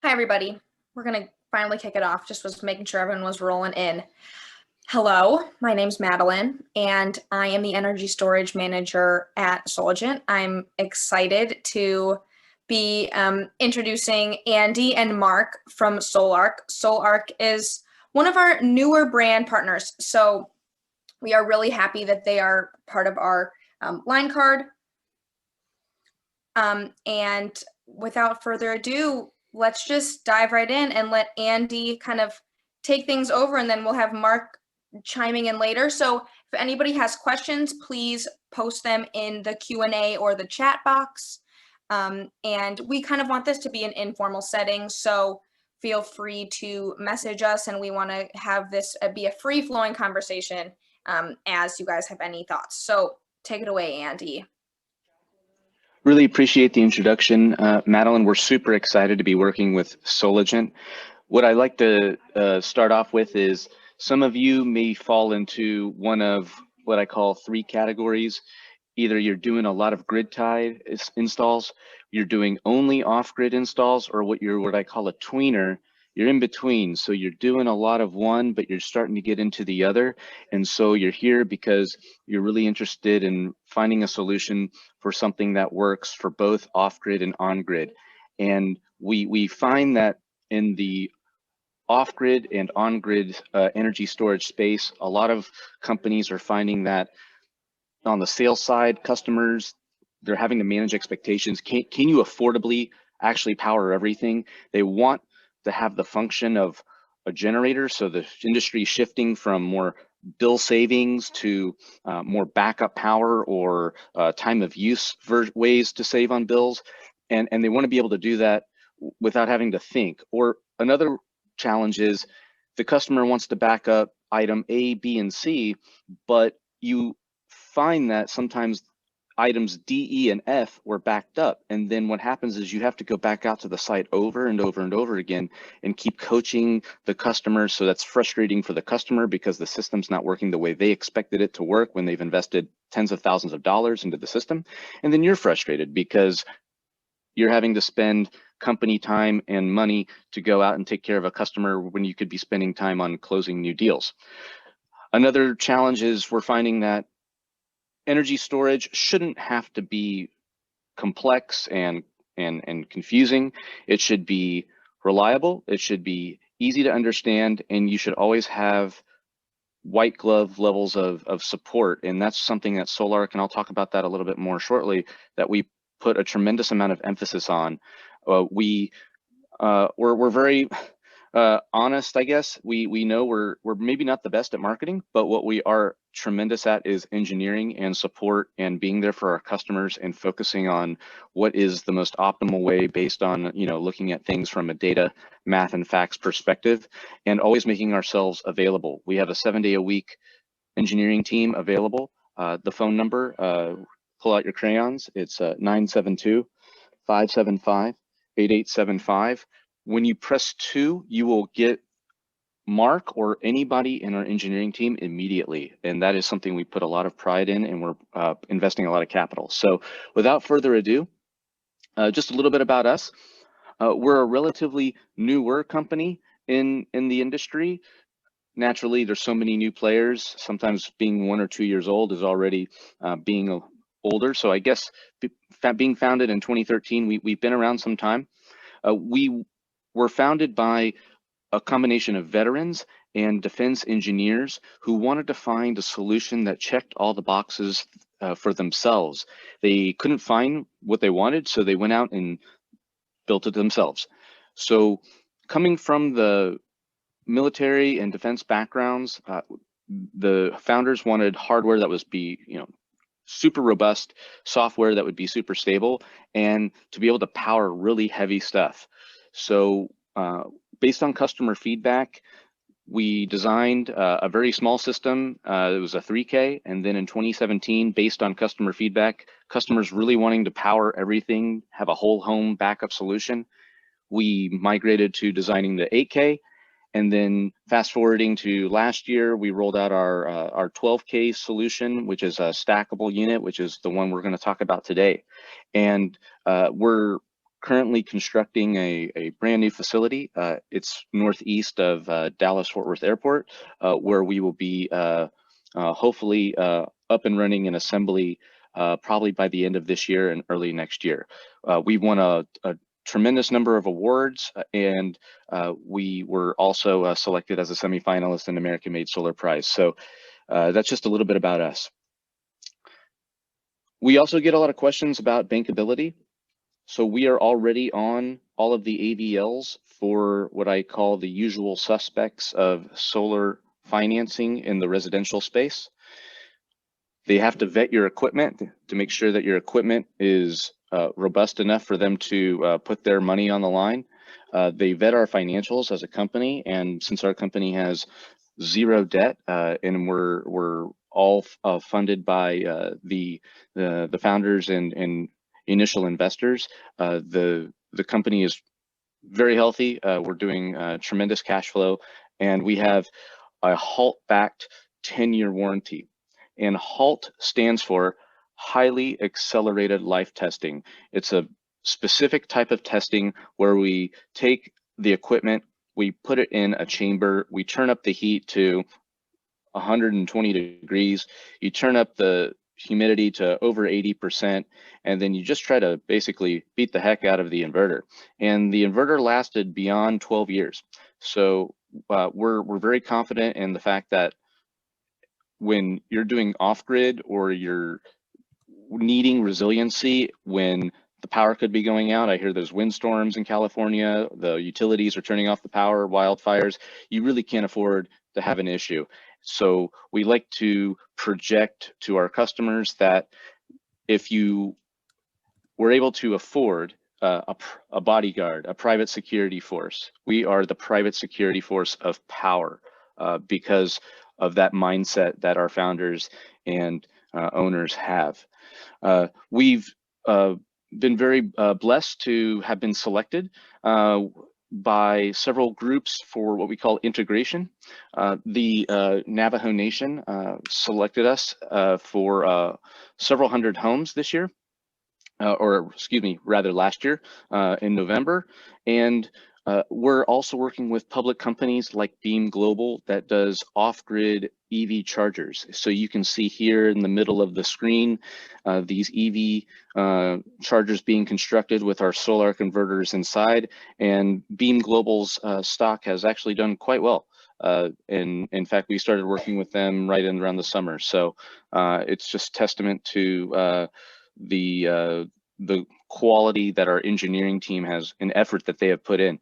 Hi, everybody. We're going to finally kick it off. Just was making sure everyone was rolling in. Hello, my name's Madeline, and I am the Energy Storage Manager at Soligent. I'm excited to be introducing Andy and Mark from SolArk. SolArk is one of our newer brand partners, so we are really happy that they are part of our line card. And without further ado, let's just dive right in and let Andy kind of take things over, and then we'll have Mark chiming in later. So if anybody has questions, please post them in the Q&A or the chat box. And we kind of want this to be an informal setting, so feel free to message us, and we want to have this be a free-flowing conversation as you guys have any thoughts. So take it away, Andy. Really appreciate the introduction, Madeline. We're super excited to be working with Soligent. What I'd like to start off with is some of you may fall into one of what I call three categories. Either you're doing a lot of grid-tied installs, you're doing only off-grid installs, or what I call a tweener. You're in between, so you're doing a lot of one, but you're starting to get into the other. And so you're here because you're really interested in finding a solution for something that works for both off-grid and on-grid. And we find that in the off-grid and on-grid energy storage space, a lot of companies are finding that on the sales side, customers, they're having to manage expectations. Can you affordably actually power everything? They want to have the function of a generator, so the industry is shifting from more bill savings to more backup power or time of use ways to save on bills, and they want to be able to do that without having to think. Or another challenge is the customer wants to back up item A, B, and C, but you find that sometimes items D, E, and F were backed up. And then what happens is you have to go back out to the site over and over and over again and keep coaching the customer. So that's frustrating for the customer because the system's not working the way they expected it to work when they've invested tens of thousands of dollars into the system. And then you're frustrated because you're having to spend company time and money to go out and take care of a customer when you could be spending time on closing new deals. Another challenge is we're finding that energy storage shouldn't have to be complex and confusing. It should be reliable, it should be easy to understand, and you should always have white glove levels of support. And that's something that SolArk, and I'll talk about that a little bit more shortly, that we put a tremendous amount of emphasis on. We're very honest, I guess. We know we're maybe not the best at marketing, but what we are tremendous at is engineering and support and being there for our customers and focusing on what is the most optimal way based on, looking at things from a data, math, and facts perspective, and always making ourselves available. We have a 7-day-a-week engineering team available. The phone number, pull out your crayons. It's 972-575-8875. When you press 2, you will get Mark or anybody in our engineering team immediately. And that is something we put a lot of pride in, and we're investing a lot of capital. So without further ado, just a little bit about us. We're a relatively newer company in the industry. Naturally, there's so many new players. Sometimes being 1 or 2 years old is already being older. So I guess being founded in 2013, we've been around some time. We were founded by a combination of veterans and defense engineers who wanted to find a solution that checked all the boxes for themselves. They couldn't find what they wanted, so they went out and built it themselves. So coming from the military and defense backgrounds, the founders wanted hardware that was super robust, software that would be super stable, and to be able to power really heavy stuff. So based on customer feedback, we designed a very small system. It was a 3K, and then in 2017, based on customer feedback, customers really wanting to power everything, have a whole home backup solution, we migrated to designing the 8K. And then fast forwarding to last year, we rolled out our 12K solution, which is a stackable unit, which is the one we're going to talk about today. And we're currently constructing a brand new facility. It's northeast of Dallas-Fort Worth Airport, where we will be hopefully up and running in assembly probably by the end of this year and early next year. We won a tremendous number of awards, and we were also selected as a semifinalist in American Made Solar Prize. So that's just a little bit about us. We also get a lot of questions about bankability. So we are already on all of the AVLs for what I call the usual suspects of solar financing in the residential space. They have to vet your equipment to make sure that your equipment is robust enough for them to put their money on the line. They vet our financials as a company, and since our company has zero debt and we're all funded by the founders and initial investors, the company is very healthy. We're doing tremendous cash flow, and we have a HALT-backed 10-year warranty. And HALT stands for Highly Accelerated Life Testing. It's a specific type of testing where we take the equipment, we put it in a chamber, we turn up the heat to 120 degrees, you turn up the humidity to over 80%, and then you just try to basically beat the heck out of the inverter. And the inverter lasted beyond 12 years. So we're very confident in the fact that when you're doing off-grid or you're needing resiliency when the power could be going out, I hear there's windstorms in California, the utilities are turning off the power, wildfires, you really can't afford to have an issue. So we like to project to our customers that if you were able to afford a bodyguard, a private security force, we are the private security force of power because of that mindset that our founders and owners have. We've been very blessed to have been selected by several groups for what we call integration. The Navajo Nation selected us for several hundred homes this year, or excuse me, rather last year in November. And we're also working with public companies like Beam Global that does off-grid EV chargers. So you can see here in the middle of the screen, these EV chargers being constructed with our SolArk inverters inside, and Beam Global's stock has actually done quite well. And in fact, we started working with them right in around the summer. So it's just testament to the quality that our engineering team has, an effort that they have put in.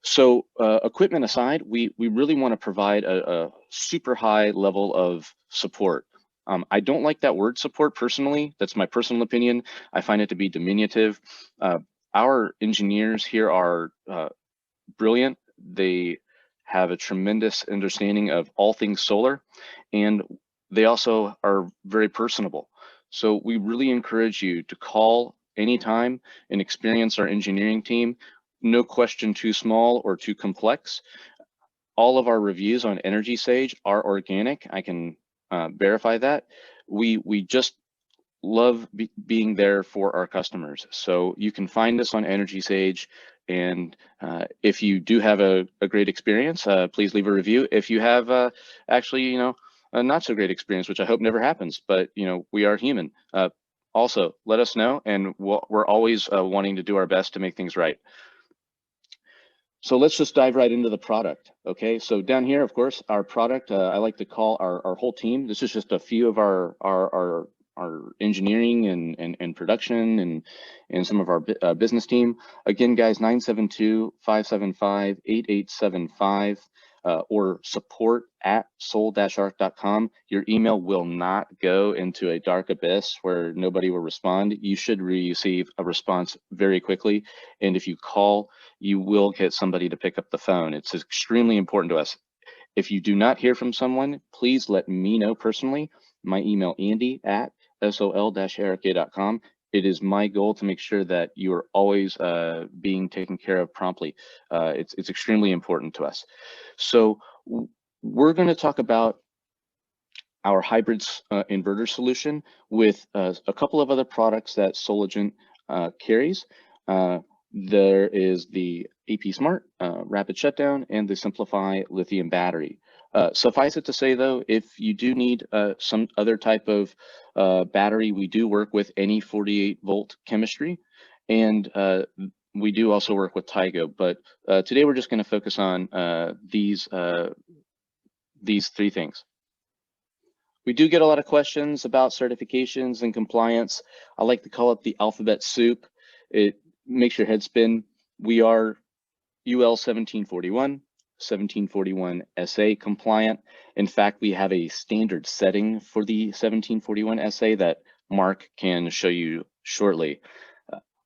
So equipment aside, we really want to provide a super high level of support. I don't like that word support personally. That's my personal opinion. I find it to be diminutive. Our engineers here are brilliant. They have a tremendous understanding of all things solar, and they also are very personable. So we really encourage you to call anytime and experience our engineering team. No question too small or too complex. All of our reviews on Energy Sage are organic. I can verify that. We just love being there for our customers. So you can find us on Energy Sage, and if you do have a great experience, please leave a review. If you have actually, a not so great experience, which I hope never happens, but we are human. Also, let us know, and we're always wanting to do our best to make things right. So let's just dive right into the product. Okay, so down here, of course, our product, I like to call our whole team. This is just a few of our engineering and production and some of our business team. Again, guys, 972-575-8875 or support@sol-ark.com. Your email will not go into a dark abyss where nobody will respond. You should receive a response very quickly. And if you call, you will get somebody to pick up the phone. It's extremely important to us. If you do not hear from someone, please let me know personally. My email, andy@sol-ark.com. It is my goal to make sure that you are always being taken care of promptly. It's extremely important to us. So we're going to talk about our hybrids inverter solution with a couple of other products that Soligent carries. There is the AP Smart, Rapid Shutdown, and the Simplify Lithium Battery. Suffice it to say, though, if you do need some other type of battery, we do work with any 48-volt chemistry, and we do also work with Tigo. But today we're just going to focus on these 3 things. We do get a lot of questions about certifications and compliance. I like to call it the alphabet soup. It makes your head spin. We are UL 1741, 1741 SA compliant. In fact, we have a standard setting for the 1741 SA that Mark can show you shortly.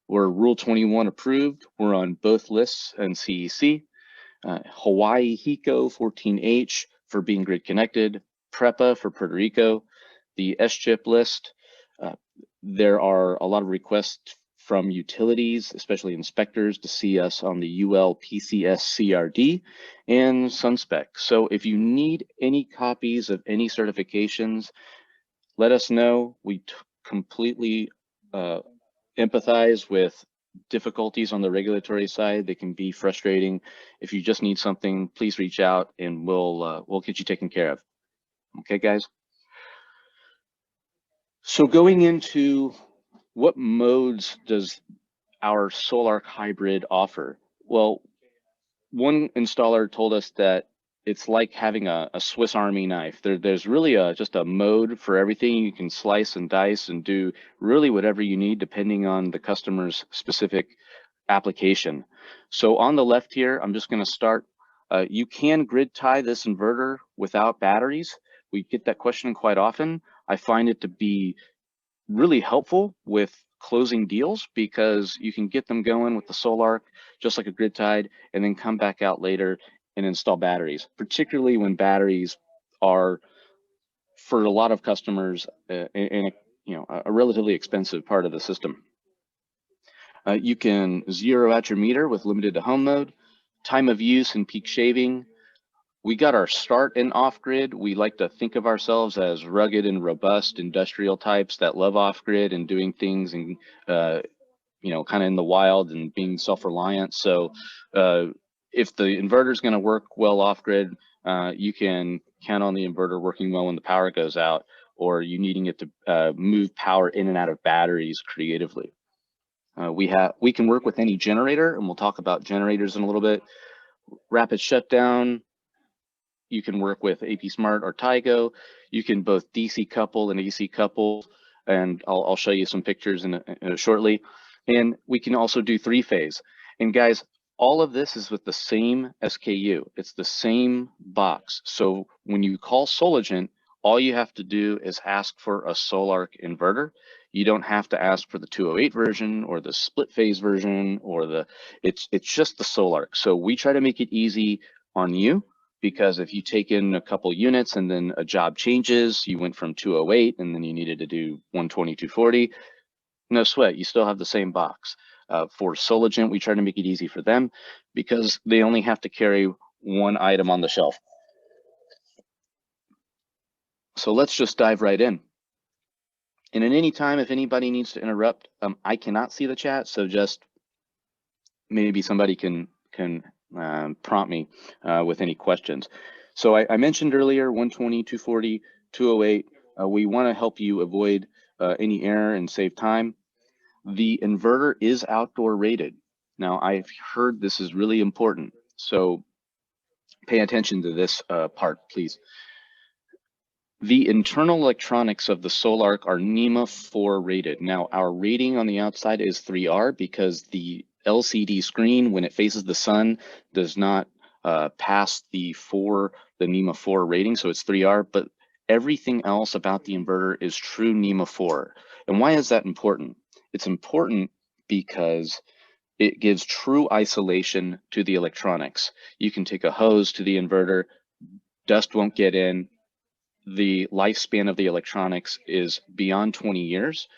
We're Rule 21 approved. We're on both lists and CEC. Hawaii HECO 14H for being grid connected. PREPA for Puerto Rico, the SCHIP list. There are a lot of requests from utilities, especially inspectors, to see us on the UL PCS CRD and SunSpec. So if you need any copies of any certifications, let us know. We completely empathize with difficulties on the regulatory side. They can be frustrating. If you just need something, please reach out and we'll get you taken care of. Okay, guys. So going into what modes does our SolArk hybrid offer? Well, one installer told us that it's like having a Swiss Army knife. There's really just a mode for everything. You can slice and dice and do really whatever you need depending on the customer's specific application. So on the left here, I'm just going to start. You can grid tie this inverter without batteries. We get that question quite often. I find it to be really helpful with closing deals because you can get them going with the SolArk just like a grid tied and then come back out later and install batteries, particularly when batteries are, for a lot of customers, in a relatively expensive part of the system. You can zero out your meter with limited to home mode, time of use and peak shaving. We got our start in off-grid. We like to think of ourselves as rugged and robust industrial types that love off-grid and doing things and kind of in the wild and being self-reliant. So if the inverter is going to work well off-grid, you can count on the inverter working well when the power goes out, or you needing it to move power in and out of batteries creatively. We can work with any generator, and we'll talk about generators in a little bit. Rapid shutdown. You can work with AP Smart or Tigo. You can both DC couple and AC couple, and I'll show you some pictures shortly. And we can also do 3-phase. And guys, all of this is with the same SKU. It's the same box. So when you call Soligent, all you have to do is ask for a SolArk inverter. You don't have to ask for the 208 version or the split phase version or it's just the SolArk. So we try to make it easy on you, because if you take in a couple units and then a job changes, you went from 208 and then you needed to do 120, 240, no sweat, you still have the same box. For Soligent, we try to make it easy for them because they only have to carry one item on the shelf. So let's just dive right in. And at any time, if anybody needs to interrupt, I cannot see the chat, so just maybe somebody can prompt me with any questions. So I mentioned earlier 120, 240, 208. We want to help you avoid any error and save time. The inverter is outdoor rated. Now, I've heard this is really important, so pay attention to this part, please. The internal electronics of the SolArk are NEMA 4 rated. Now, our rating on the outside is 3R because the LCD screen, when it faces the sun, does not pass the NEMA 4 rating, so it's 3R, but everything else about the inverter is true NEMA 4. And why is that important? It's important because it gives true isolation to the electronics. You can take a hose to the inverter, dust won't get in. The lifespan of the electronics is beyond 20 years.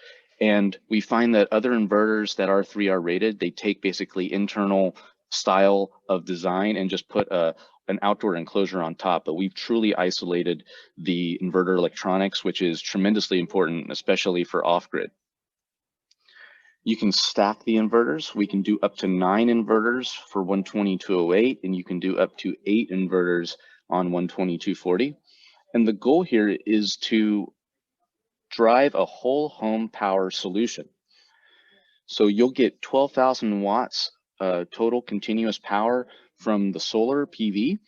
And we find that other inverters that are 3R rated, they take basically internal style of design and just put an outdoor enclosure on top. But we've truly isolated the inverter electronics, which is tremendously important, especially for off-grid. You can stack the inverters. We can do up to 9 inverters for 12208, and you can do up to 8 inverters on 12240. And the goal here is to drive a whole home power solution. So you'll get 12,000 watts total continuous power from the solar PV.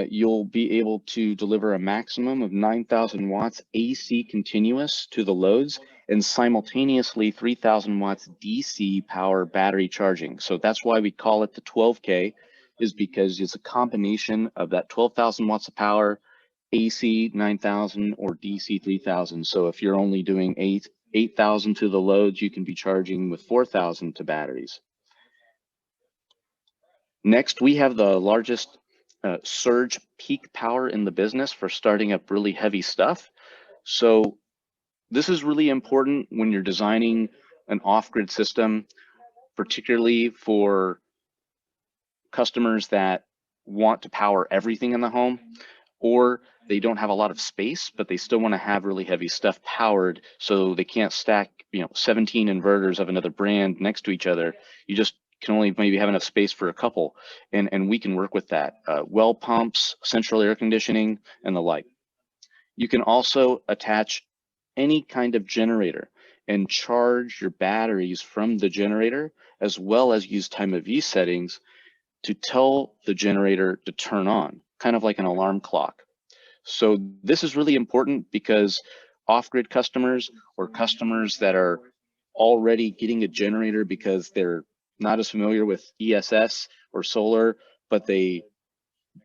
You'll be able to deliver a maximum of 9,000 watts AC continuous to the loads, and simultaneously 3,000 watts DC power battery charging. So that's why we call it the 12K, is because it's a combination of that 12,000 watts of power, AC 9,000 or DC 3,000. So if you're only doing 8,000 to the loads, you can be charging with 4,000 to batteries. Next, we have the largest surge peak power in the business for starting up really heavy stuff. So this is really important when you're designing an off-grid system, particularly for customers that want to power everything in the home, or they don't have a lot of space, but they still want to have really heavy stuff powered, so they can't stack 17 inverters of another brand next to each other. You just can only maybe have enough space for a couple, and we can work with that. Well pumps, central air conditioning, and the like. You can also attach any kind of generator and charge your batteries from the generator, as well as use time of use settings to tell the generator to turn on, kind of like an alarm clock. So this is really important because off-grid customers, or customers that are already getting a generator because they're not as familiar with ESS or solar, but they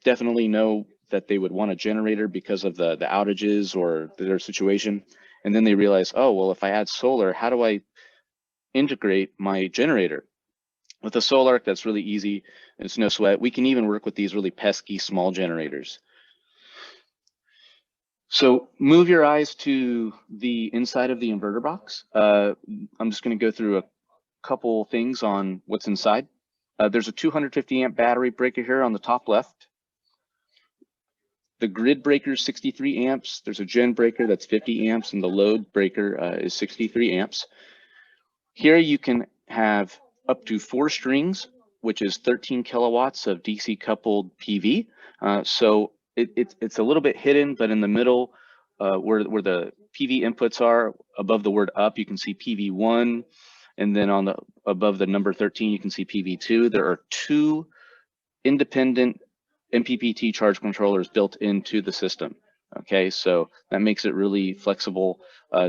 definitely know that they would want a generator because of the outages or their situation. And then they realize, oh, well, if I add solar, how do I integrate my generator? With the SolArk, that's really easy. It's no sweat. We can even work with these really pesky small generators. So move your eyes to the inside of the inverter box. I'm just going to go through a couple things on what's inside. There's a 250 amp battery breaker here on the top left. The grid breaker is 63 amps. There's a gen breaker that's 50 amps, and the load breaker is 63 amps. Here you can have up to 4 strings, which is 13 kilowatts of DC coupled PV. So it's a little bit hidden, but in the middle, where the PV inputs are, above the word up, you can see PV1, and then on the above the number 13, you can see PV2. There are 2 independent MPPT charge controllers built into the system. Okay, so that makes it really flexible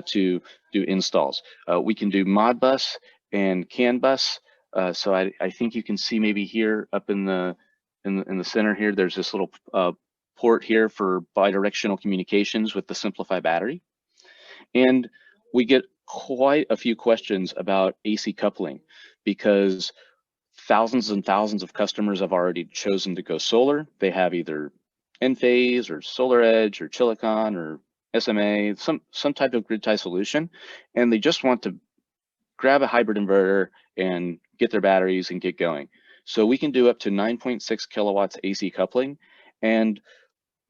to do installs. We can do Modbus and CAN bus. So I think you can see maybe here up in the center here, there's this little port here for bidirectional communications with the Simplify battery. And we get quite a few questions about AC coupling, because thousands and thousands of customers have already chosen to go solar. They have either Enphase or SolarEdge or Chilicon or SMA, some type of grid tie solution, and they just want to grab a hybrid inverter and get their batteries and get going. So we can do up to 9.6 kilowatts AC coupling, and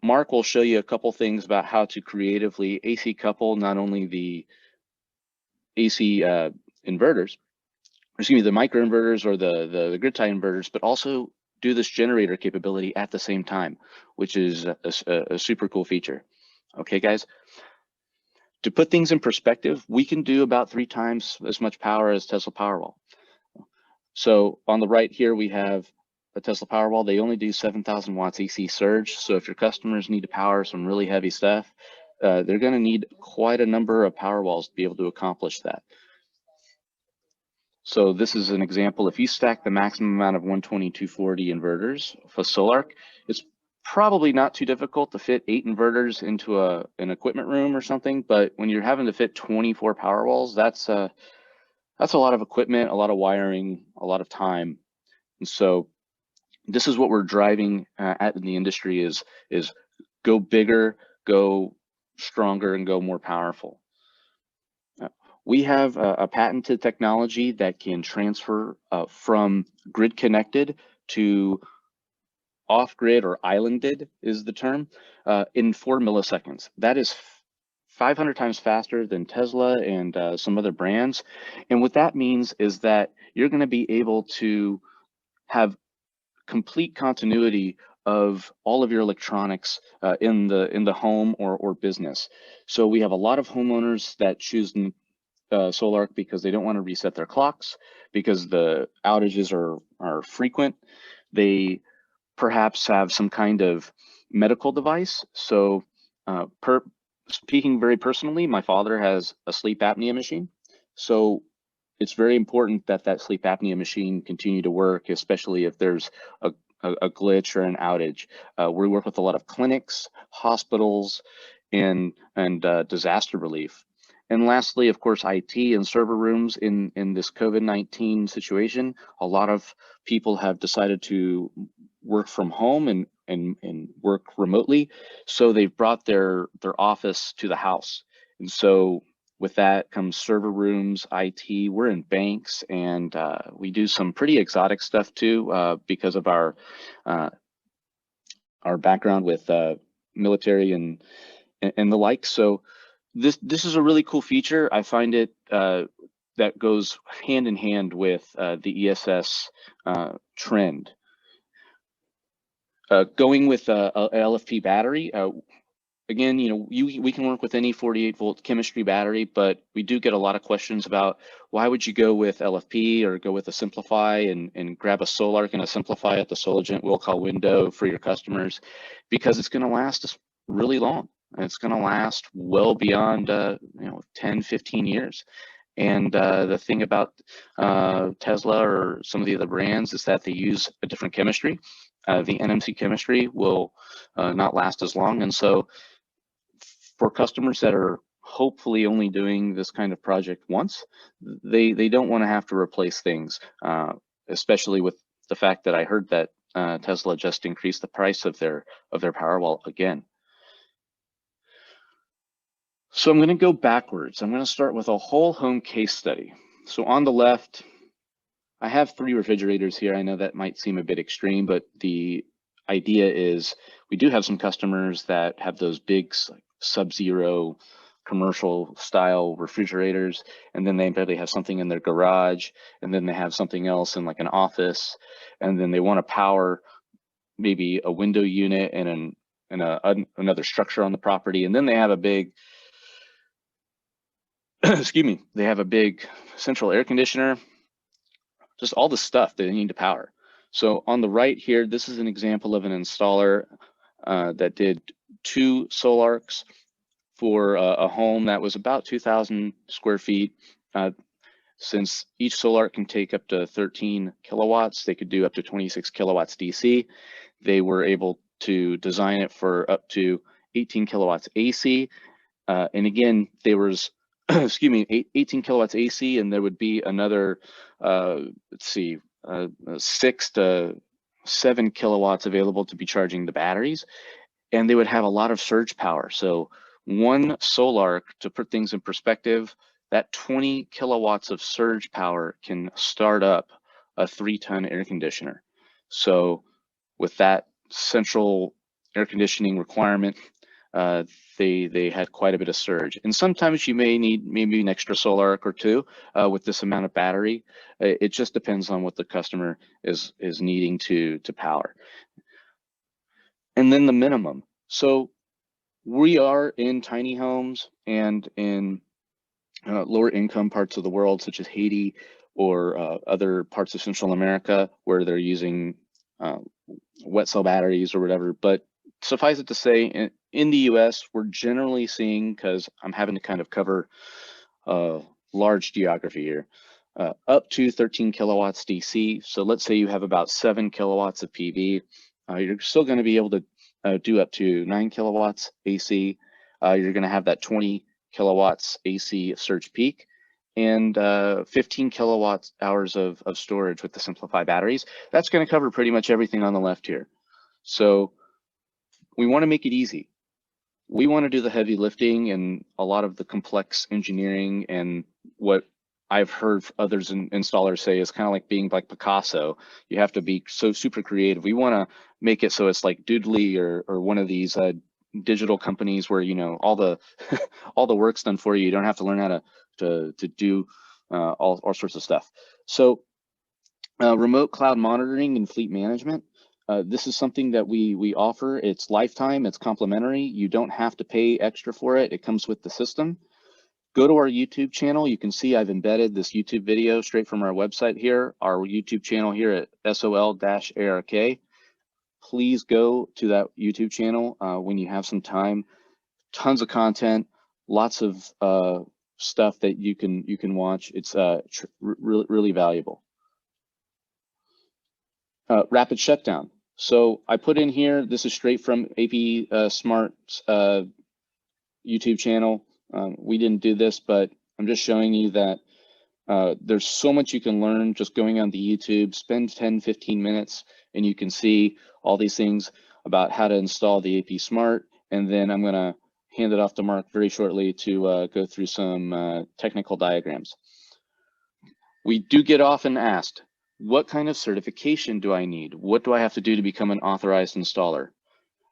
Mark will show you a couple things about how to creatively AC couple not only the AC inverters, excuse me, the microinverters or the grid tie inverters, but also do this generator capability at the same time, which is a super cool feature. Okay, guys. To put things in perspective, we can do about 3 times as much power as Tesla Powerwall. So on the right here, we have a Tesla Powerwall. They only do 7,000 watts AC surge. So if your customers need to power some really heavy stuff, they're going to need quite a number of Powerwalls to be able to accomplish that. So this is an example. If you stack the maximum amount of 12240 inverters for SolArk, it's probably not too difficult to fit 8 inverters into an equipment room or something. But when you're having to fit 24 Powerwalls, that's a lot of equipment, a lot of wiring, a lot of time. And so this is what we're driving at in the industry is go bigger, go stronger, and go more powerful. We have a patented technology that can transfer from grid connected to off-grid, or islanded is the term, in 4 milliseconds. That is 500 times faster than Tesla and some other brands. And what that means is that you're going to be able to have complete continuity of all of your electronics in the home or business. So we have a lot of homeowners that choose SolArk because they don't want to reset their clocks, because the outages are frequent. They perhaps have some kind of medical device. So speaking very personally, my father has a sleep apnea machine. So it's very important that that sleep apnea machine continue to work, especially if there's a glitch or an outage. We work with a lot of clinics, hospitals, and disaster relief. And lastly, of course, IT and server rooms in this COVID-19 situation. A lot of people have decided to work from home and work remotely. So they've brought their office to the house. And so with that comes server rooms, IT. We're in banks, and we do some pretty exotic stuff too because of our background with military and the like. So this is a really cool feature. I find it that goes hand in hand with the ESS trend. Going with a LFP battery. Again, we can work with any 48-volt chemistry battery, but we do get a lot of questions about why would you go with LFP or go with a Simplify and grab a SolArk and a Simplify at the Soligent will call window for your customers, because it's going to last us really long. And it's going to last well beyond 10, 15 years. And the thing about Tesla or some of the other brands is that they use a different chemistry. The NMC chemistry will not last as long. And so for customers that are hopefully only doing this kind of project once, they don't want to have to replace things, especially with the fact that I heard that Tesla just increased the price of their Powerwall again. So I'm going to go backwards. I'm going to start with a whole home case study. So on the left, I have 3 refrigerators here. I know that might seem a bit extreme, but the idea is we do have some customers that have those big like Sub-Zero commercial style refrigerators, and then they maybe have something in their garage, and then they have something else in like an office, and then they want to power maybe a window unit and another structure on the property, and then they have a big excuse me, they have a big central air conditioner, just all the stuff that they need to power. So on the right here, this is an example of an installer that did 2 SolArks for a home that was about 2,000 square feet. Since each SolArk can take up to 13 kilowatts, they could do up to 26 kilowatts DC. They were able to design it for up to 18 kilowatts AC. And again, there was, excuse me, 18 kilowatts AC, and there would be another, let's see, 6 to 7 kilowatts available to be charging the batteries. And they would have a lot of surge power. So one SolArk, to put things in perspective, that 20 kilowatts of surge power can start up a 3-ton air conditioner. So with that central air conditioning requirement, they had quite a bit of surge. And sometimes you may need maybe an extra SolArk or 2 with this amount of battery. It just depends on what the customer is needing to power. And then the minimum. So we are in tiny homes and in lower income parts of the world, such as Haiti or other parts of Central America, where they're using wet cell batteries or whatever. But suffice it to say, in the US, we're generally seeing, because I'm having to kind of cover large geography here, up to 13 kilowatts DC. So let's say you have about 7 kilowatts of PV. You're still going to be able to do up to 9 kilowatts AC. You're going to have that 20 kilowatts AC surge peak and 15 kilowatt hours of storage with the Simplify batteries. That's going to cover pretty much everything on the left here. So we want to make it easy. We want to do the heavy lifting and a lot of the complex engineering, and what I've heard others installers say is kind of like being like Picasso. You have to be so super creative. We want to make it so it's like Doodly or one of these digital companies where, you know, all the all the work's done for you. You don't have to learn how to do all sorts of stuff. So remote cloud monitoring and fleet management. This is something that we offer. It's lifetime, it's complimentary. You don't have to pay extra for it. It comes with the system. Go to our YouTube channel. You can see I've embedded this YouTube video straight from our website here, our YouTube channel here at SOL-ARK. Please go to that YouTube channel when you have some time. Tons of content, lots of stuff that you can watch. It's really valuable. Rapid shutdown. So I put in here, this is straight from AP Smart's YouTube channel. We didn't do this, but I'm just showing you that there's so much you can learn just going on the YouTube. Spend 10-15 minutes and you can see all these things about how to install the AP Smart. And then I'm gonna hand it off to Mark very shortly to go through some technical diagrams. We do get often asked, what kind of certification do I need? What do I have to do to become an authorized installer?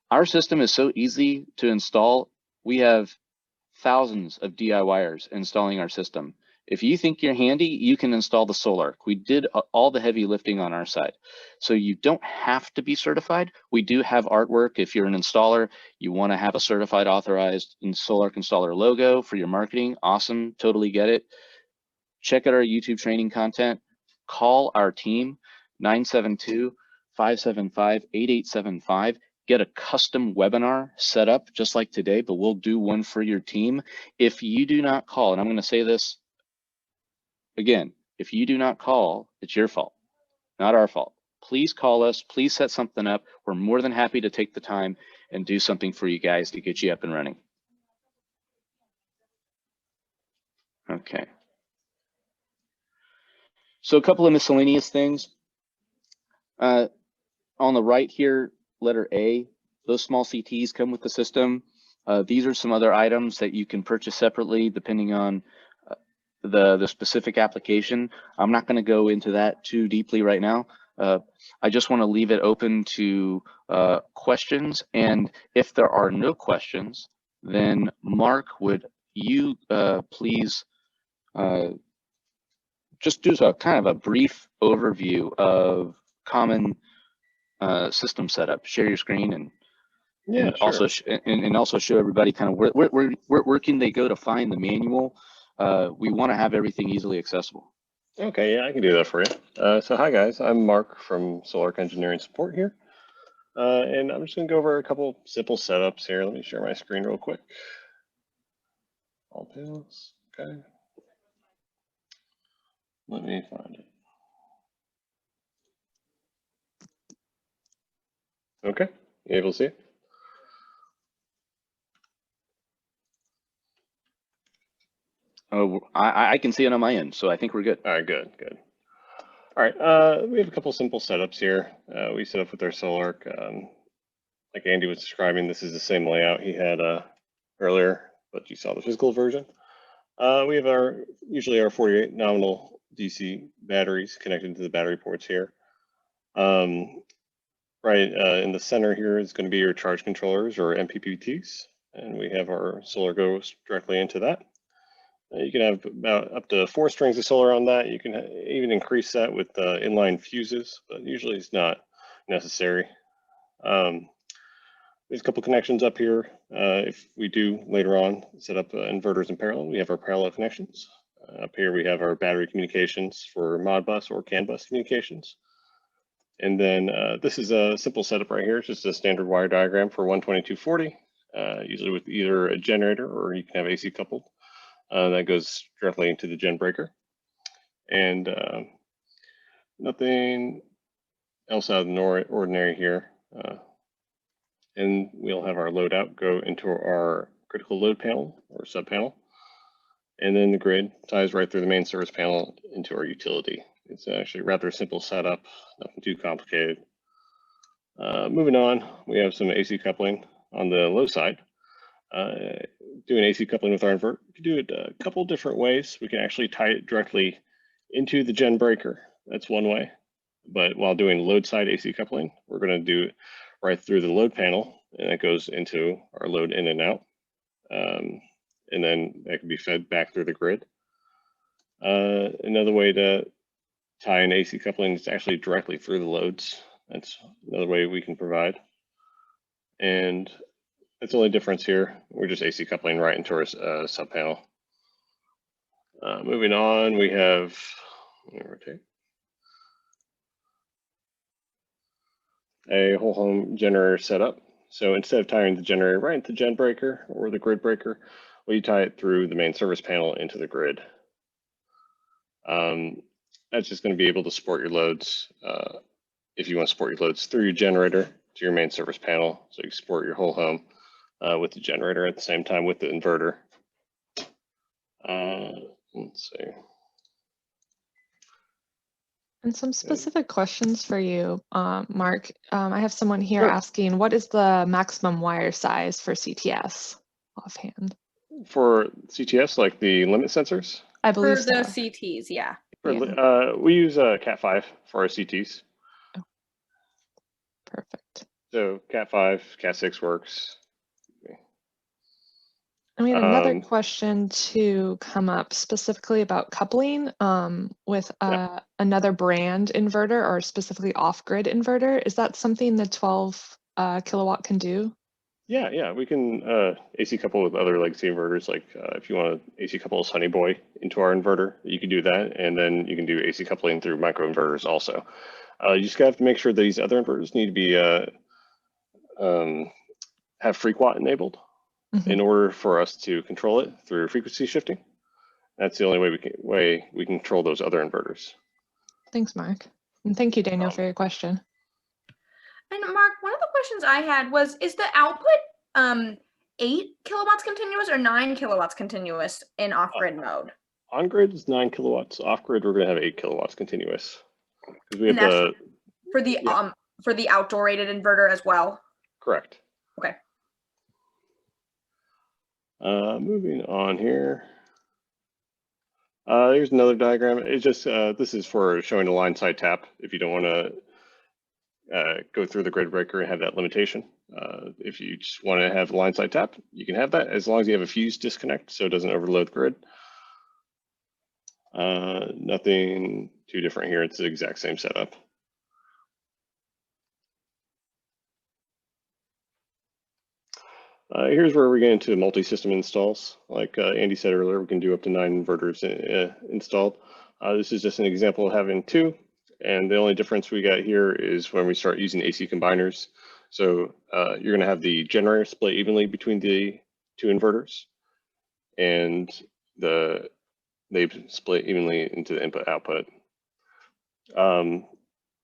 Our system is so easy to install. We have thousands of DIYers installing our system. If you think you're handy, you can install the Sol-Ark. We did all the heavy lifting on our side. So you don't have to be certified. We do have artwork. If you're an installer, you want to have a certified authorized Sol-Ark installer logo for your marketing. Awesome, totally get it. Check out our YouTube training content. Call our team, 972-575-8875. Get a custom webinar set up just like today, but we'll do one for your team. If you do not call, and I'm going to say this again, if you do not call, it's your fault, not our fault. Please call us, please set something up. We're more than happy to take the time and do something for you guys to get you up and running. Okay. So a couple of miscellaneous things. On the right here, letter A, those small CTs come with the system. These are some other items that you can purchase separately depending on the specific application. I'm not going to go into that too deeply right now. I just want to leave it open to questions. And if there are no questions, then Mark, would you please just do a kind of a brief overview of common system setup. Share your screen and yeah, and sure. also show everybody kind of where can they go to find the manual. We want to have everything easily accessible. Okay, yeah, I can do that for you. So hi guys, I'm Mark from SolArk Engineering Support here. And I'm just gonna go over a couple simple setups here. Let me share my screen real quick. All panels, okay. Let me find it. Okay, you able to see it? Oh, I can see it on my end, so I think we're good. All right, good. All right, we have a couple simple setups here. We set up with our SolArk. Like Andy was describing, this is the same layout he had earlier, but you saw the physical version. We have usually our 48 nominal DC batteries connected to the battery ports here. Right in the center here is going to be your charge controllers or MPPTs, and we have our solar goes directly into that. You can have about up to 4 strings of solar on that. You can even increase that with inline fuses, but usually it's not necessary. There's a couple connections up here. If we do later on set up inverters in parallel, we have our parallel connections. Up here we have our battery communications for Modbus or CAN bus communications. And then this is a simple setup right here. It's just a standard wire diagram for 12240, usually with either a generator or you can have AC coupled. That goes directly into the gen breaker. And nothing else out of the ordinary here. And we'll have our load out go into our critical load panel or sub panel. And then the grid ties right through the main service panel into our utility. It's actually a rather simple setup, nothing too complicated. Moving on, we have some AC coupling on the low side. Doing AC coupling with our inverter, we can do it a couple different ways. We can actually tie it directly into the gen breaker. That's one way. But while doing load side AC coupling, we're going to do it right through the load panel and that goes into our load in and out. And then that can be fed back through the grid. Another way to tie in AC coupling is actually directly through the loads. That's another way we can provide. And that's the only difference here. We're just AC coupling right into our sub panel. Moving on, we have, let me rotate, a whole home generator setup. So instead of tying the generator right into the gen breaker or the grid breaker, we tie it through the main service panel into the grid. That's just going to be able to support your loads. If you want to support your loads through your generator to your main service panel, so you can support your whole home with the generator at the same time with the inverter. Let's see. And some specific questions for you, Mark. I have someone here Sure. asking, what is the maximum wire size for CTS offhand? For CTS, like the limit sensors? I For believe the so. CTs, yeah. We use Cat5 for our CTs. Oh, perfect. So Cat5, Cat6 works. And we had another question to come up specifically about coupling with another brand inverter or specifically off-grid inverter. Is that something the 12 kilowatt can do? Yeah, we can AC couple with other legacy inverters. Like if you want to AC couple Honey Boy into our inverter, you can do that. And then you can do AC coupling through microinverters also. You just have to make sure these other inverters need to be have frequat enabled in order for us to control it through frequency shifting. That's the only way we can control those other inverters. Thanks, Mark. And thank you, Daniel, for your question. And Mark, one of the questions I had was, is the output 8 kilowatts continuous or 9 kilowatts continuous in off-grid mode? On grid is 9 kilowatts. Off grid, we're going to have 8 kilowatts continuous. Because we have for the outdoor rated inverter as well. Correct. Okay. Moving on here. Here's another diagram. It's just this is for showing a line side tap if you don't want to go through the grid breaker and have that limitation. If you just want to have line side tap, you can have that as long as you have a fuse disconnect so it doesn't overload the grid. Nothing too different here. It's the exact same setup. Here's where we get into multi-system installs. Like Andy said earlier, we can do up to 9 inverters installed. This is just an example of having 2. And the only difference we got here is when we start using AC combiners. So you're going to have the generator split evenly between the 2 inverters. And they split evenly into the input-output.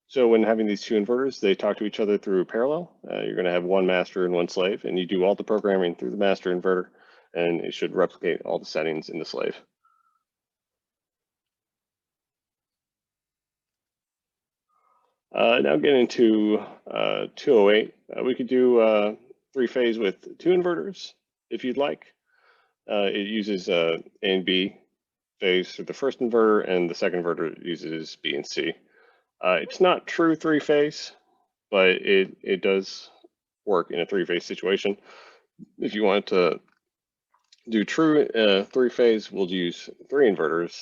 So when having these 2 inverters, they talk to each other through parallel. You're going to have 1 master and 1 slave, and you do all the programming through the master inverter, and it should replicate all the settings in the slave. Now getting into 208, we could do 3-phase with 2 inverters if you'd like. It uses A and B phase through the first inverter, and the second inverter uses B and C. It's not true 3-phase, but it does work in a 3-phase situation. If you want to do true 3-phase, we'll use 3 inverters,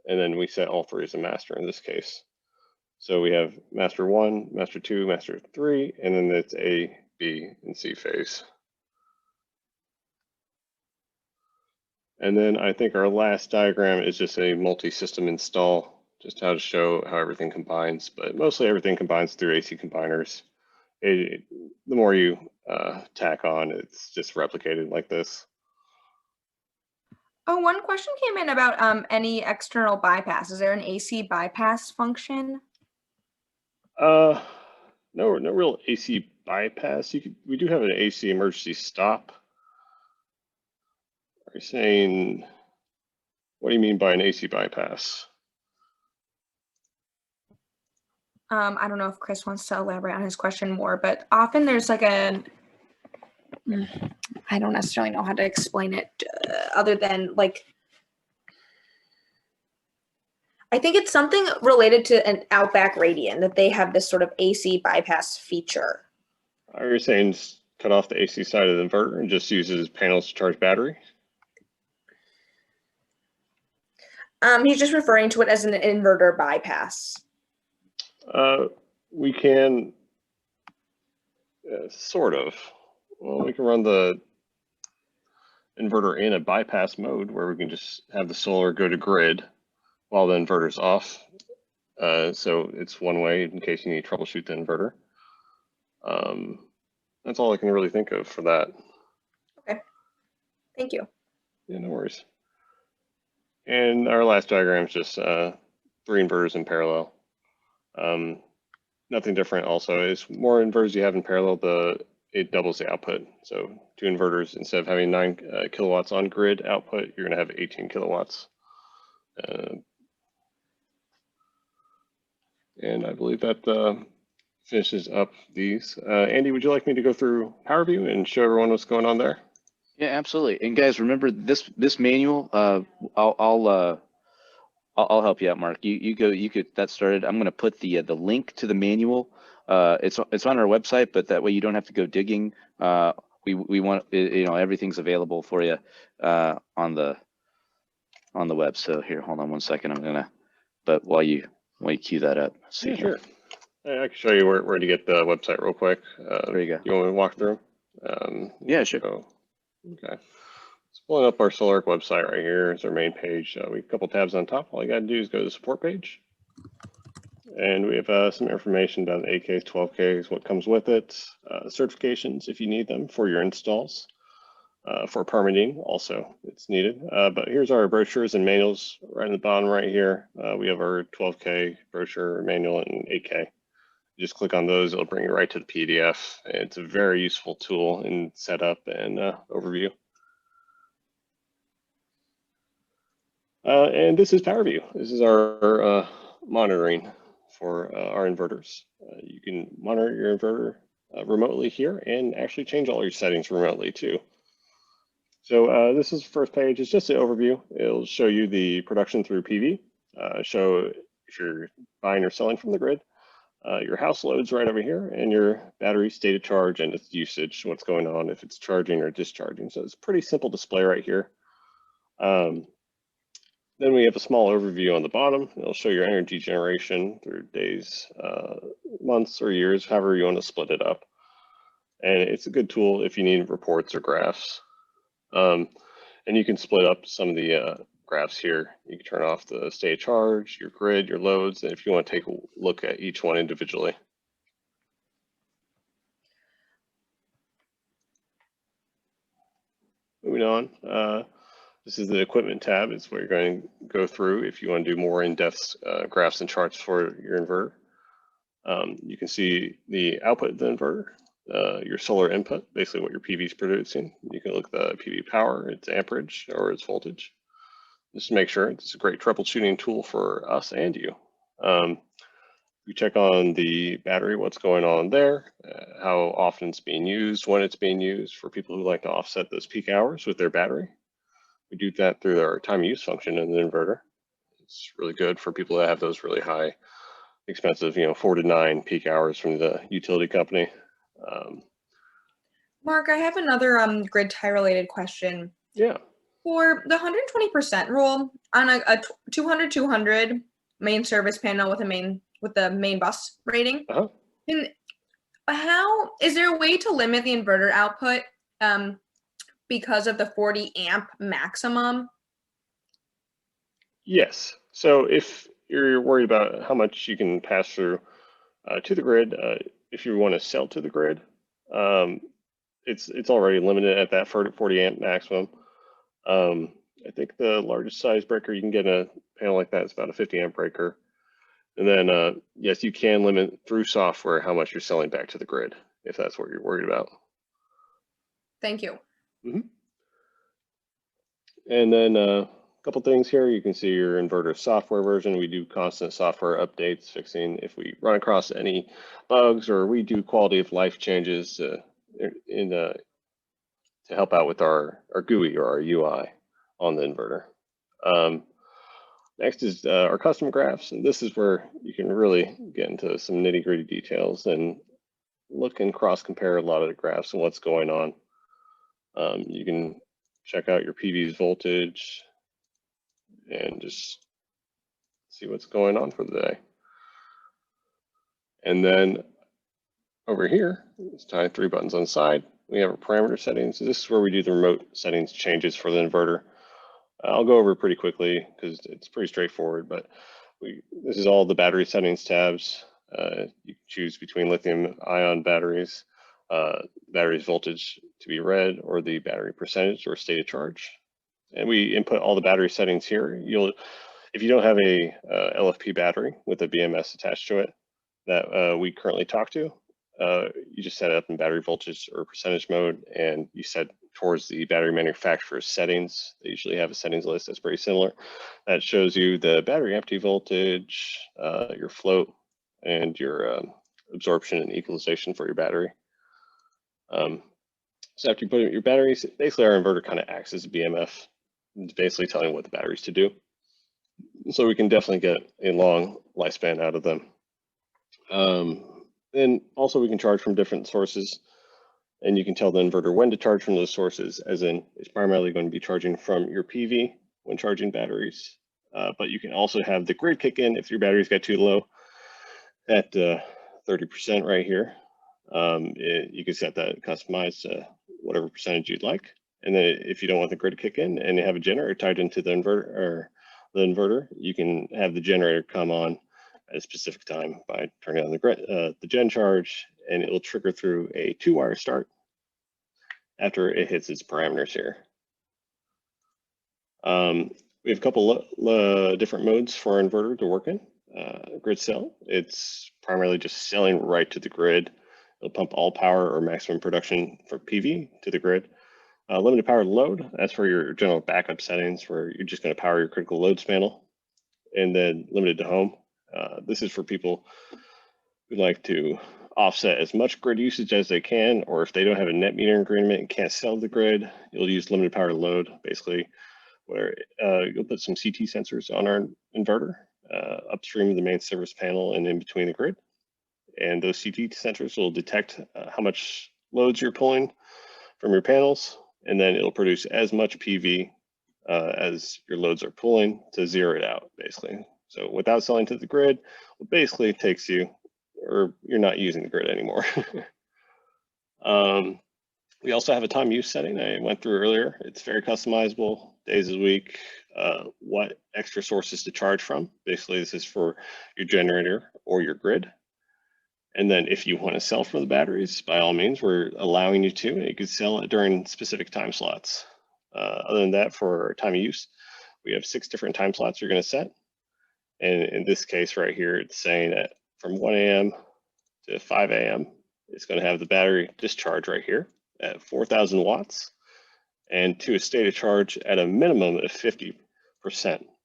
and then we set all 3 as a master in this case. So we have master 1, master 2, master 3, and then it's A, B, and C phase. And then I think our last diagram is just a multi-system install, just how to show how everything combines, but mostly everything combines through AC combiners. The more you tack on, it's just replicated like this. Oh, one question came in about any external bypass. Is there an AC bypass function? No real AC bypass. We do have an AC emergency stop. Are you saying, what do you mean by an AC bypass? I don't know if Chris wants to elaborate on his question more, but often there's like I don't necessarily know how to explain it other than like, I think it's something related to an Outback Radiant that they have this sort of AC bypass feature. Are you saying cut off the AC side of the inverter and just uses panels to charge battery? He's just referring to it as an inverter bypass. We can sort of. Well, we can run the inverter in a bypass mode where we can just have the solar go to grid while the inverter's off. So it's one way in case you need to troubleshoot the inverter. That's all I can really think of for that. Okay, thank you. Yeah, no worries. And our last diagram is just 3 inverters in parallel. Nothing different also. It's more inverters you have in parallel, it doubles the output. So 2 inverters, instead of having 9 kilowatts on grid output, you're going to have 18 kilowatts. And I believe that finishes up these. Andy, would you like me to go through PowerView and show everyone what's going on there? Yeah, absolutely. And guys, remember this manual. I'll help you out, Mark. You get that started. I'm going to put the link to the manual. It's on our website, but that way you don't have to go digging. We want, you know, everything's available for you on the web. So here, hold on one second. I'm gonna, but while you cue that up, let's see. Yeah, here. sure. I can show you where to get the website real quick. There you go. You want me to walk through? Yeah, sure. Okay. Let's pull up our SolArk website right here. It's our main page. We have a couple tabs on top. All you got to do is go to the support page. And we have some information about the 8Ks, 12Ks, what comes with it, certifications if you need them for your installs. For permitting also, it's needed. But here's our brochures and manuals right in the bottom right here. We have our 12K brochure, manual, and 8K. Just click on those, it'll bring you right to the PDF. It's a very useful tool in setup and overview. And this is PowerView. This is our monitoring for our inverters. You can monitor your inverter remotely here and actually change all your settings remotely too. So this is the first page. It's just an overview. It'll show you the production through PV, show if you're buying or selling from the grid, your house loads right over here, and your battery state of charge and its usage, what's going on, if it's charging or discharging. So it's a pretty simple display right here. Then we have a small overview on the bottom. It'll show your energy generation through days, months, or years, however you want to split it up. And it's a good tool if you need reports or graphs. And you can split up some of the graphs here. You can turn off the state of charge, your grid, your loads, and if you want to take a look at each one individually. Moving on, this is the equipment tab. It's where you're going to go through if you want to do more in-depth graphs and charts for your inverter. You can see the output of the inverter, your solar input, basically what your PV is producing. You can look at the PV power, its amperage, or its voltage. Just to make sure, it's a great troubleshooting tool for us and you. You check on the battery, what's going on there, how often it's being used, when it's being used, for people who like to offset those peak hours with their battery. We do that through our time use function in the inverter. It's really good for people that have those really high, expensive, 4 to 9 peak hours from the utility company. Mark, I have another grid tie related question. Yeah. For the 120% rule on a 200-200 main service panel with the main bus rating, how is there a way to limit the inverter output because of the 40 amp maximum? Yes. So if you're worried about how much you can pass through to the grid, if you want to sell to the grid, it's already limited at that 40 amp maximum. I think the largest size breaker you can get in a panel like that is about a 50 amp breaker. And then, yes, you can limit through software how much you're selling back to the grid, if that's what you're worried about. Thank you. Mm-hmm. And then a couple things here. You can see your inverter software version. We do constant software updates, fixing if we run across any bugs, or we do quality of life changes to help out with our GUI or our UI on the inverter. Next is our custom graphs, and this is where you can really get into some nitty-gritty details. And look and cross compare a lot of the graphs and what's going on. You can check out your PV's voltage and just see what's going on for the day. And then over here, it's tied 3 buttons on the side. We have our parameter settings. So this is where we do the remote settings changes for the inverter. I'll go over it pretty quickly because it's pretty straightforward, but this is all the battery settings tabs. You can choose between lithium ion batteries, battery's voltage to be read, or the battery percentage or state of charge. And we input all the battery settings here. If you don't have a LFP battery with a BMS attached to it that we currently talk to, you just set it up in battery voltage or percentage mode, and you set towards the battery manufacturer's settings. They usually have a settings list that's very similar. That shows you the battery empty voltage, your float, and your absorption and equalization for your battery. So after you put in your batteries, basically our inverter kind of acts as a BMF. It's basically telling what the batteries to do. So we can definitely get a long lifespan out of them. And also we can charge from different sources, and you can tell the inverter when to charge from those sources, as in it's primarily going to be charging from your PV when charging batteries. But you can also have the grid kick in if your batteries got too low at 30% right here. You can set that customized to whatever percentage you'd like. And then if you don't want the grid to kick in and you have a generator tied into the inverter, you can have the generator come on at a specific time by turning on the gen charge, and it will trigger through a 2-wire start after it hits its parameters here. We have a couple different modes for our inverter to work in. Grid cell, it's primarily just selling right to the grid. It'll pump all power or maximum production for PV to the grid. Limited power load, that's for your general backup settings where you're just going to power your critical loads panel. And then limited to home. This is for people who like to offset as much grid usage as they can, or if they don't have a net metering agreement and can't sell the grid, you'll use limited power load, basically where you'll put some CT sensors on our inverter upstream of the main service panel and in between the grid. And those CT sensors will detect how much loads you're pulling from your panels, and then it'll produce as much PV as your loads are pulling to zero it out, basically. So without selling to the grid, it basically takes you, or you're not using the grid anymore. We also have a time use setting I went through earlier. It's very customizable, days of the week, what extra sources to charge from. Basically, this is for your generator or your grid. And then if you want to sell from the batteries, by all means, we're allowing you to, and you can sell it during specific time slots. Other than that, for time of use, we have 6 different time slots you're going to set. And in this case right here, it's saying that from 1 a.m. to 5 a.m., it's going to have the battery discharge right here at 4,000 watts and to a state of charge at a minimum of 50%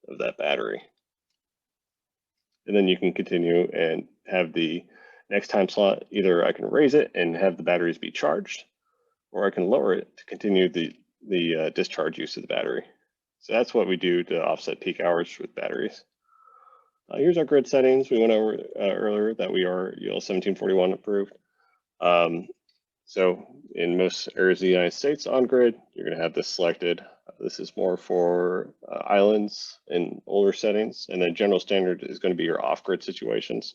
of that battery. And then you can continue and have the next time slot, either I can raise it and have the batteries be charged, or I can lower it to continue the discharge use of the battery. So that's what we do to offset peak hours with batteries. Here's our grid settings. We went over earlier that we are UL 1741 approved. So in most areas of the United States on grid, you're going to have this selected. This is more for islands and older settings, and then general standard is going to be your off-grid situations.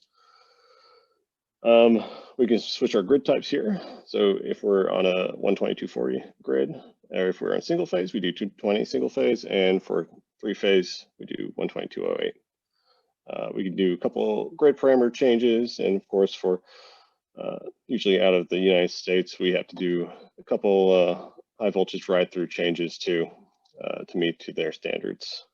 We can switch our grid types here. So if we're on a 120/240 grid, or if we're on single phase, we do 220 single phase, and for 3-phase, we do 120/208. We can do a couple grid parameter changes, and of course for usually out of the United States, we have to do a couple high voltage ride through changes too to meet to their standards.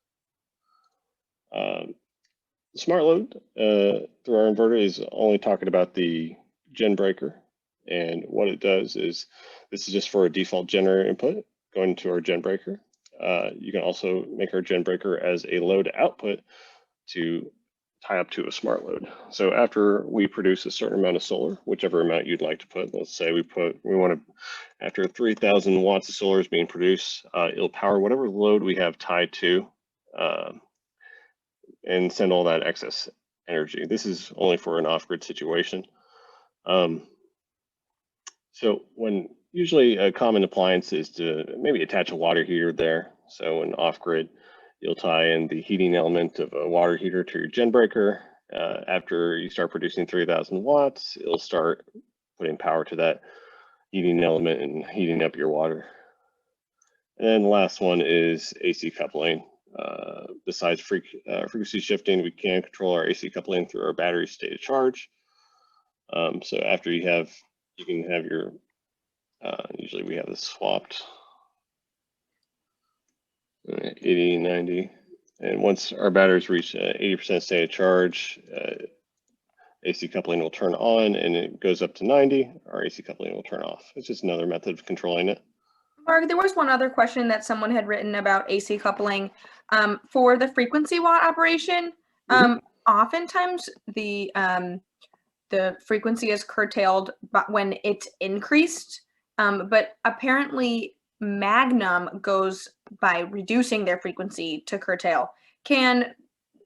Smart load through our inverter is only talking about the gen breaker, and what it does is this is just for a default generator input going to our gen breaker. You can also make our gen breaker as a load output to tie up to a smart load. So after we produce a certain amount of solar, whichever amount you'd like to put, let's say we want to, after 3,000 watts of solar is being produced, it'll power whatever load we have tied to and send all that excess energy. This is only for an off-grid situation. So when usually a common appliance is to maybe attach a water heater there. So when off-grid, you'll tie in the heating element of a water heater to your gen breaker. After you start producing 3,000 watts, it'll start putting power to that heating element and heating up your water. And then the last one is AC coupling. Besides frequency shifting, we can control our AC coupling through our battery state of charge. So after you can have your, usually we have this swapped 80, 90. And once our batteries reach 80% state of charge, AC coupling will turn on, and it goes up to 90, our AC coupling will turn off. It's just another method of controlling it. Mark, there was one other question that someone had written about AC coupling for the frequency watt operation. Oftentimes the frequency is curtailed when it's increased, but apparently Magnum goes by reducing their frequency to curtail. Can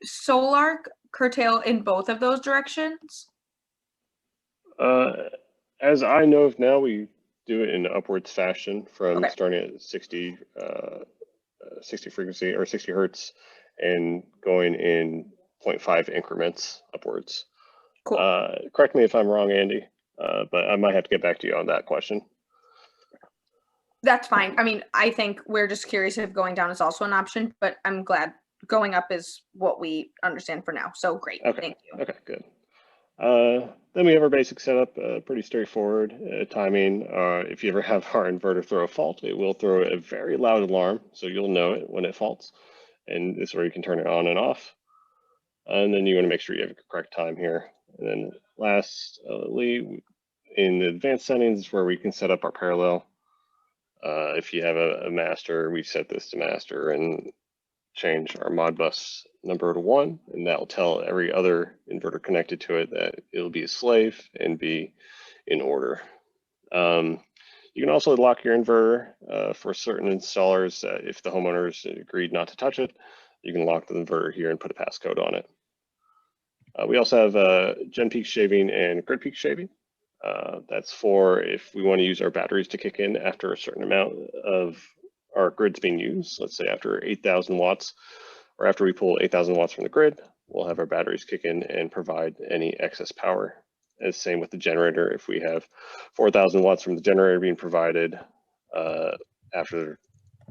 SolArk curtail in both of those directions? As I know of now, we do it in upwards fashion from Okay. starting at 60 frequency or 60 hertz and going in 0.5 increments upwards. Cool. Correct me if I'm wrong, Andy, but I might have to get back to you on that question. That's fine. I mean, I think we're just curious if going down is also an option, but I'm glad going up is what we understand for now. So great. Okay. Thank you. Okay, good. Then we have our basic setup, pretty straightforward. Timing, if you ever have our inverter throw a fault, it will throw a very loud alarm, so you'll know it when it faults. And this is where you can turn it on and off. And then you want to make sure you have a correct time here. And then lastly, in the advanced settings is where we can set up our parallel. If you have a master, we set this to master and change our Modbus number to 1, and that will tell every other inverter connected to it that it'll be a slave and be in order. You can also lock your inverter for certain installers. If the homeowners agreed not to touch it, you can lock the inverter here and put a passcode on it. We also have gen peak shaving and grid peak shaving. That's for if we want to use our batteries to kick in after a certain amount of our grid's being used. Let's say after 8,000 watts, or after we pull 8,000 watts from the grid, we'll have our batteries kick in and provide any excess power. And same with the generator. If we have 4,000 watts from the generator being provided, after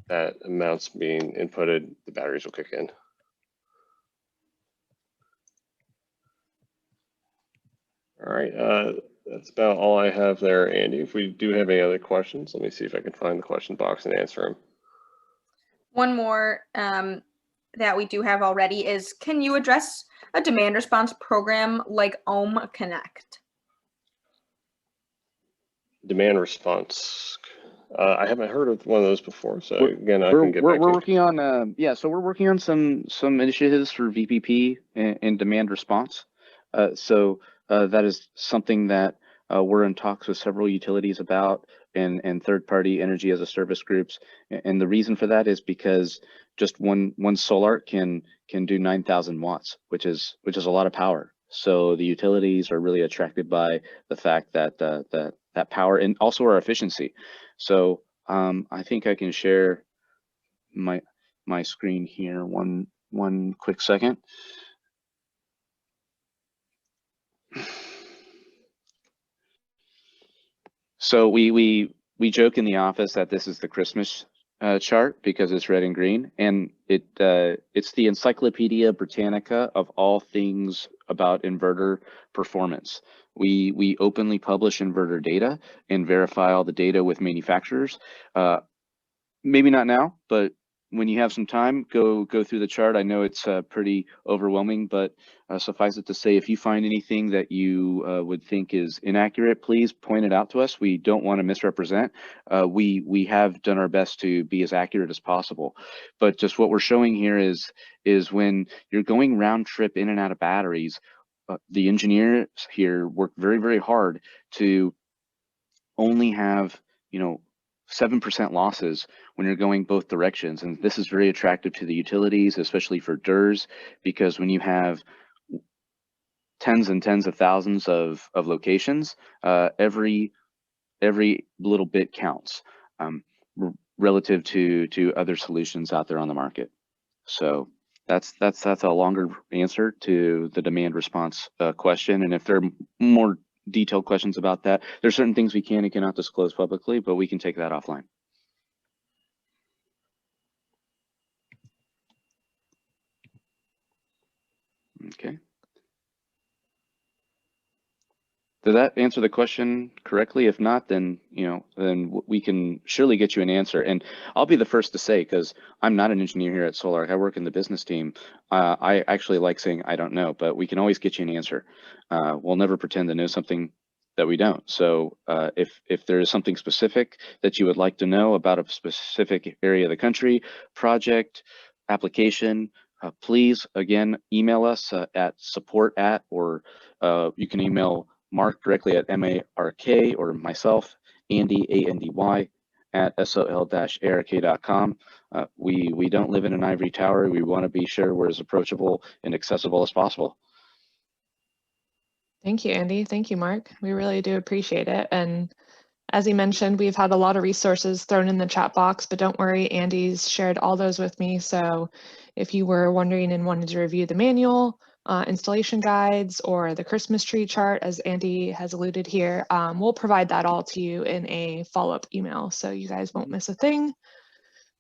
that amount's being inputted, the batteries will kick in. All right, that's about all I have there, Andy. If we do have any other questions, let me see if I can find the question box and answer them. One more that we do have already is, can you address a demand response program like Ohm Connect? Demand response. I haven't heard of one of those before, so again, I can get back to you. We're working on so we're working on some initiatives for VPP and demand response. So that is something that we're in talks with several utilities about, and third-party energy as a service groups. And the reason for that is because just one SolArk can do 9,000 watts, which is a lot of power. So the utilities are really attracted by the fact that that power and also our efficiency. So I think I can share my screen here one quick second. So we joke in the office that this is the Christmas chart because it's red and green, and it's the Encyclopedia Britannica of all things about inverter performance. We openly publish inverter data and verify all the data with manufacturers. Maybe not now, but when you have some time, go through the chart. I know it's pretty overwhelming, but suffice it to say, if you find anything that you would think is inaccurate, please point it out to us. We don't want to misrepresent. We have done our best to be as accurate as possible, but just what we're showing here is when you're going round trip in and out of batteries, the engineers here work very, very hard to only have 7% losses when you're going both directions. And this is very attractive to the utilities, especially for DERs, because when you have tens and tens of thousands of locations, every every little bit counts relative to other solutions out there on the market. So that's a longer answer to the demand response question. And if there are more detailed questions about that, there's certain things we can and cannot disclose publicly, but we can take that offline. Okay. Did that answer the question correctly? If not, then, then we can surely get you an answer. And I'll be the first to say, because I'm not an engineer here at SolArk, I work in the business team. I actually like saying I don't know, but we can always get you an answer. We'll never pretend to know something that we don't. So if there is something specific that you would like to know about a specific area of the country, project, application, please, again, email us at support@, or you can email Mark directly at MARK, or myself, Andy, ANDY, at sol-ark.com. We don't live in an ivory tower. We want to be sure we're as approachable and accessible as possible. Thank you, Andy. Thank you, Mark. We really do appreciate it. And as he mentioned, we've had a lot of resources thrown in the chat box, but don't worry, Andy's shared all those with me. So if you were wondering and wanted to review the manual, installation guides, or the Christmas tree chart, as Andy has alluded here, we'll provide that all to you in a follow-up email, so you guys won't miss a thing.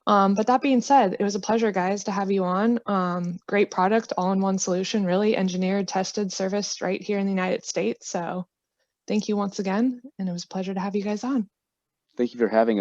But that being said, it was a pleasure, guys, to have you on. Great product, all-in-one solution, really engineered, tested, serviced right here in the United States. So thank you once again, and it was a pleasure to have you guys on. Thank you for having us.